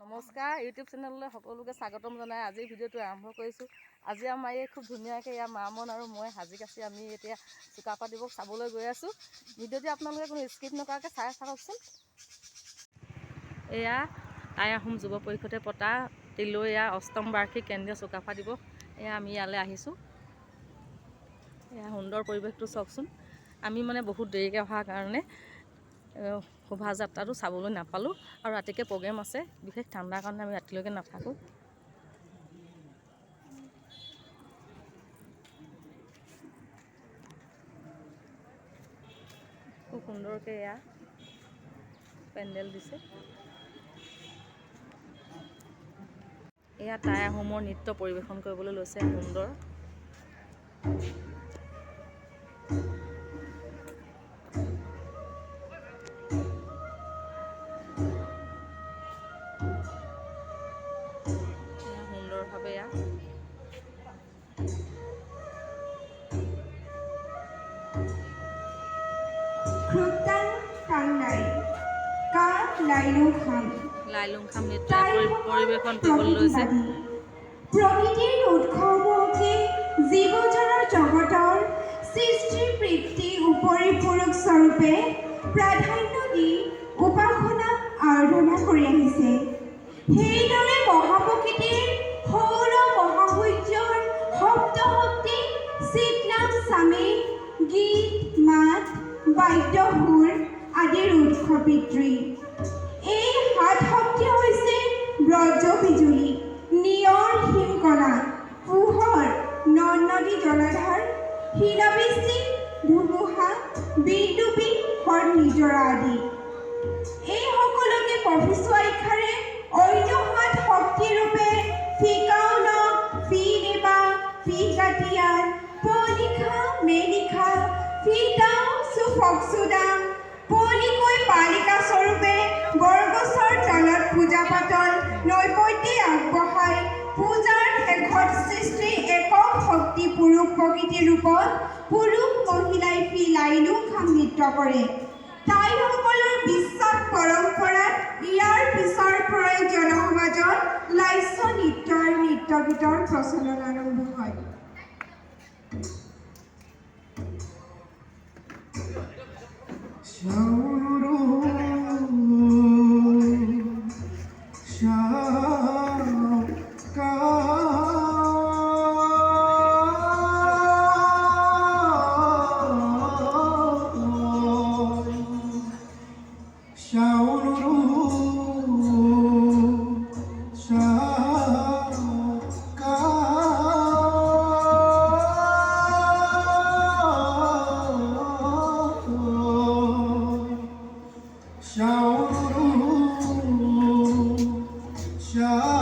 নমস্কাৰ ইউটিউব চেনেললৈ সকলোকে স্বাগতম জনাই আজিৰ ভিডিঅ'টো আৰম্ভ কৰিছোঁ। আজি আমাৰ এই খুব ধুনীয়াকৈ ইয়াৰ মামন আৰু মই সাজি-কাচি আমি এতিয়া চুকাফা দিৱস চাবলৈ গৈ আছোঁ। ভিডিঅ'টো আপোনালোকে কোনো স্কিপ নকৰাকৈ চাই থাককচোন। এয়া টাই আহোম যুৱ পৰিষদে পতা তিলৈয়া অষ্টম বাৰ্ষিক কেন্দ্ৰীয় চুকাফা দিৱস। এয়া আমি ইয়ালৈ আহিছোঁ। এয়া সুন্দৰ পৰিৱেশটো চাওকচোন। আমি মানে বহুত দেৰিকৈ অহাৰ কাৰণে শোভাযাত্ৰাটো চাবলৈ নাপালোঁ আৰু ৰাতিকৈ প্ৰগ্ৰেম আছে। বিশেষ ঠাণ্ডাৰ কাৰণে আমি ৰাতিলৈকে নাথাকোঁ। খুব সুন্দৰকৈ এয়া পেণ্ডেল দিছে। এয়া টাই আহোমৰ নৃত্য পৰিৱেশন কৰিবলৈ লৈছে সুন্দৰ। সুন্দৰভাৱে এয়া লাইলুং খাম নৃত্য পৰিৱেশন কৰিবলৈ লৈছে। প্ৰকৃতিৰ উৎসৱকে জীৱ-জনৰ জগতৰ সৃষ্টি বৃত্তি উপৰিপূৰক স্বৰূপে প্ৰাধান্য দি উপাসনা আৰাধনা কৰি আহিছে। সেইদৰে মহাপ্ৰকৃতিৰ সৌৰ মহাসূৰ্যৰ সপ্তশক্তি চিতনাম চামে গীত মাত বাদ্য সুৰ আদিৰ উৎস পিতৃ। এই সাত শক্তি হৈছে ব্ৰজ বিজুলী, নিয়ৰ হিমকণা, পোহৰ, নদ-নদী জলাধাৰ, শিলাবৃষ্টি, ধুমুহা, বিদ্যুৎ নিজৰা আদি। এই সকলোকে প্ৰভৃষ্ট আখ্যাৰে অন্য সাত শক্তিৰূপে ফিকাউনক, ফি দেৱা, ফি কাটিয়ান, পলিখা, মেলিখা, ফিতাও, সুফকসুদাম, পলিকৈ পালিকা স্বৰূপে বৰগছৰ তলত পূজা পাতল নৈবদ্য আগবঢ়াই পূজাৰ শেষত সৃষ্টি একক শক্তি পুৰুষ প্ৰকৃতিৰ ৰূপত পুৰুষ মহিলাই ফি লাইলুং খাম নৃত্য কৰে। টাইসকলৰ বিশ্বাস পৰম্পৰাত ইয়াৰ পিছৰ পৰাই জনসমাজত লাস্য নৃত্য আৰু নৃত্য গীতৰ প্ৰচলন আৰম্ভ হয়। Shout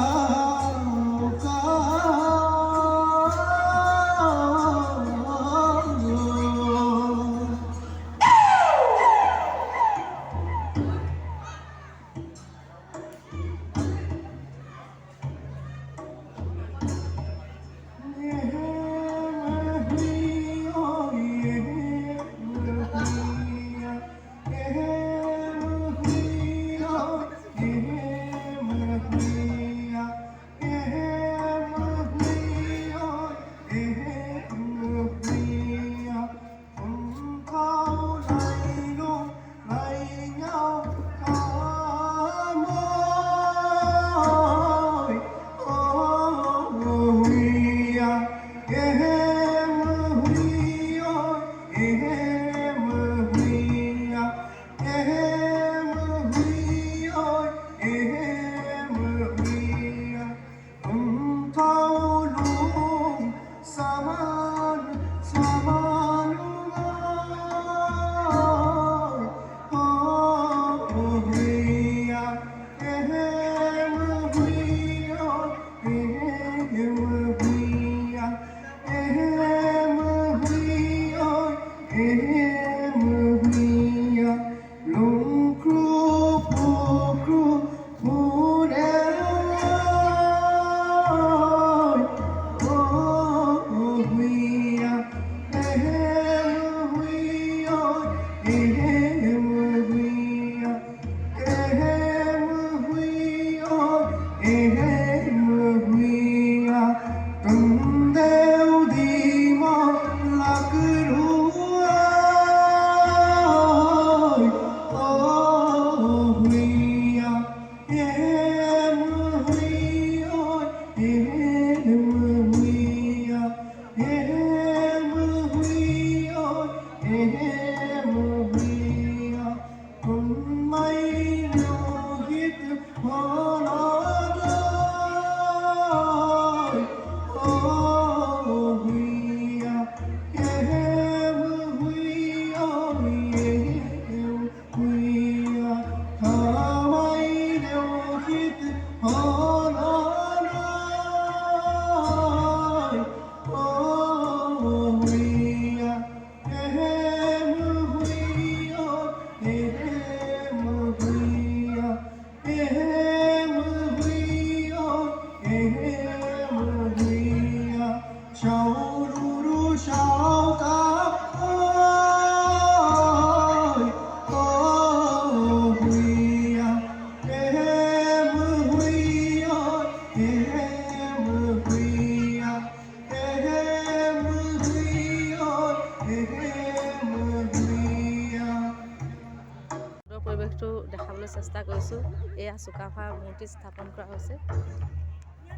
পৰিৱেশটো দেখাবলৈ চেষ্টা কৰিছোঁ। এয়া চুকাফাৰ মূৰ্তি স্থাপন কৰা হৈছে।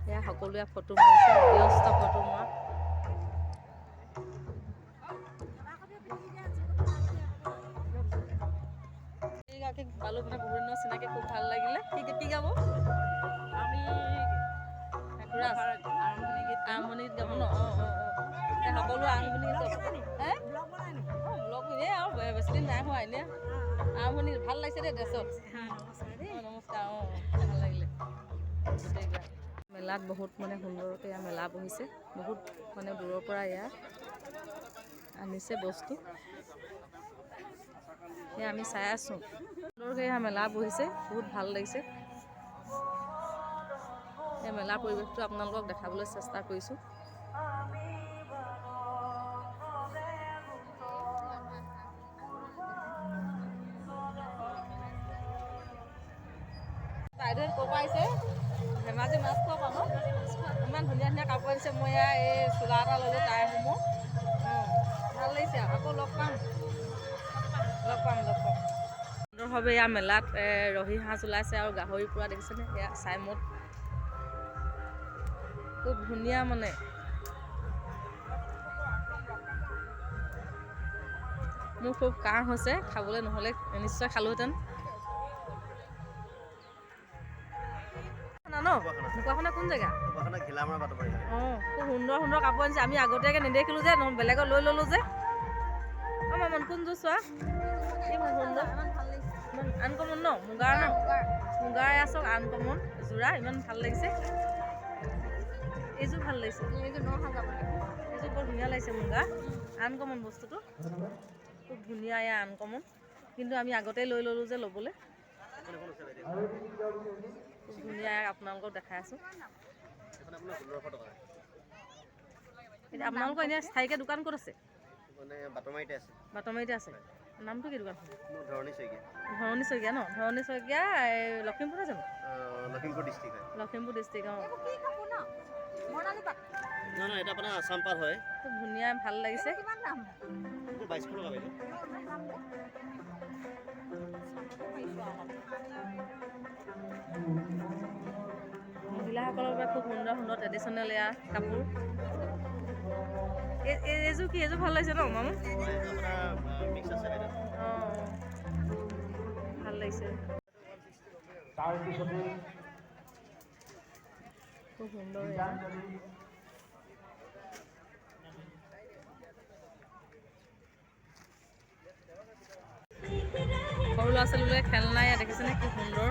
এয়া সকলোৱে ফটো মাৰিছে, ব্যস্ত ফটো মৰা। পালোঁ মানে বহুত দিনৰ চিনাকি, খুব ভাল লাগিলে। কি গাব? আমি আৰম্ভণি গীত গাব ন? সকলো আৰম্ভণি গীত গাব। ব্লগ এনেই আৰু বেছি দিন নাই হোৱা, এনেই আৰম্ভণি ভাল লাগিছে দেই ড্ৰেছত। নমস্কাৰ। ভাল লাগিলে গোটেইবিলাক। মেলাত বহুত মানে সুন্দৰকৈ এয়া মেলা বহিছে। বহুত মানে দূৰৰ পৰা এয়া আনিছে বস্তু। এয়া আমি চাই আছোঁ। সুন্দৰকৈ এয়া মেলা বহিছে, বহুত ভাল লাগিছে। এই মেলা পৰিৱেশটো আপোনালোকক দেখাবলৈ চেষ্টা কৰিছোঁ। বাইদেউ ক'ৰ পৰা আহিছে? ধেমাজি মাছ খোৱা পাব। ইমান ধুনীয়া ধুনীয়া কাপোৰ আনিছে। মই এয়া এই চোলা এটা ল'লোঁ তাইসমূহ। ভাল লাগিছে, আকৌ লগ পাম। সুন্দৰভাৱে এয়া মেলাত ৰহি সাজ ওলাইছে আৰু গাহৰি পোৰা দেখিছেনে? এয়া চাইমদ খুব ধুনীয়া মানে। মোৰ খুব কাহ হৈছে, খাবলৈ নহ'লে নিশ্চয় খালোহেঁতেন। ঢকুৱাখানা কোন জেগা? খুব সুন্দৰ সুন্দৰ কাপোৰ আনিছে। আমি আগতীয়াকৈ নেদেখিলোঁ যে, বেলেগত লৈ ল'লোঁ যে। মামন কোনযোৰ চোৱা, ইমান সুন্দৰ, আনকমন ন? মুগাৰ ন? মুগাৰ আছক আনকমন যোৰা, ইমান ভাল লাগিছে। এইযোৰ ভাল লাগিছে, এইযোৰ বৰ ধুনীয়া লাগিছে। মুগা আনকমন বস্তুটো খুব ধুনীয়া, এয়া আনকমন। কিন্তু আমি আগতেই লৈ ল'লোঁ যে ল'বলৈ। খুব ধুনীয়া, আপোনালোকক দেখাই আছোঁ। এতিয়া আপোনালোকৰ এনেই স্থায়ীকৈ দোকান ক'ত আছে? বাটমাৰিতে আছে। নামটো কি দোকান? ধৰণী শইকীয়া ন? ধৰণী শইকীয়া লখিমপুৰ জানো? লখিমপুৰ ডিষ্ট্ৰিক্ট। আছাম পাত হয়। খুব ধুনীয়া, ভাল লাগিছে। মহিলাসকলৰ বাবে খুব সুন্দৰ সুন্দৰ ট্ৰেডিশ্যনেল এয়া কাপোৰ। এইযোৰ কি? এইযোৰ ভাল লাগিছে ন মামু? ভাল লাগিছে, খুব সুন্দৰ। সৰু ল'ৰা ছোৱালীবোৰে খেলনা এয়া দেখিছেনে? কি সুন্দৰ।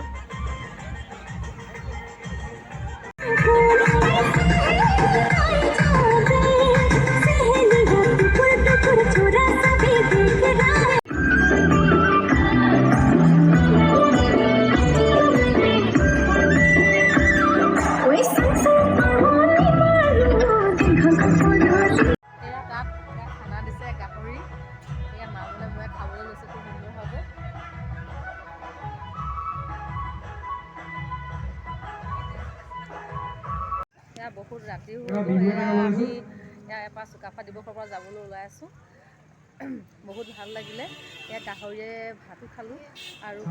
বহুত ৰাতি হৈ গ'ল। আমি এয়া চুকাফা দিৱসৰ পৰা যাবলৈ ওলাই আছোঁ। বহুত ভাল লাগিলে। ইয়াত গাহৰিয়ে ভাতো খালোঁ আৰু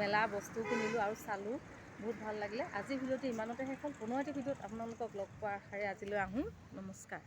মেলা বস্তু কিনিলোঁ আৰু চালোঁ। বহুত ভাল লাগিলে। আজিৰ ভিডিঅ'টো ইমানতে শেষ হ'ল। পুনৰ এটি ভিডিঅ'ত আপোনালোকক লগ পোৱাৰ আশাৰে আজিলৈ আহোঁ। নমস্কাৰ।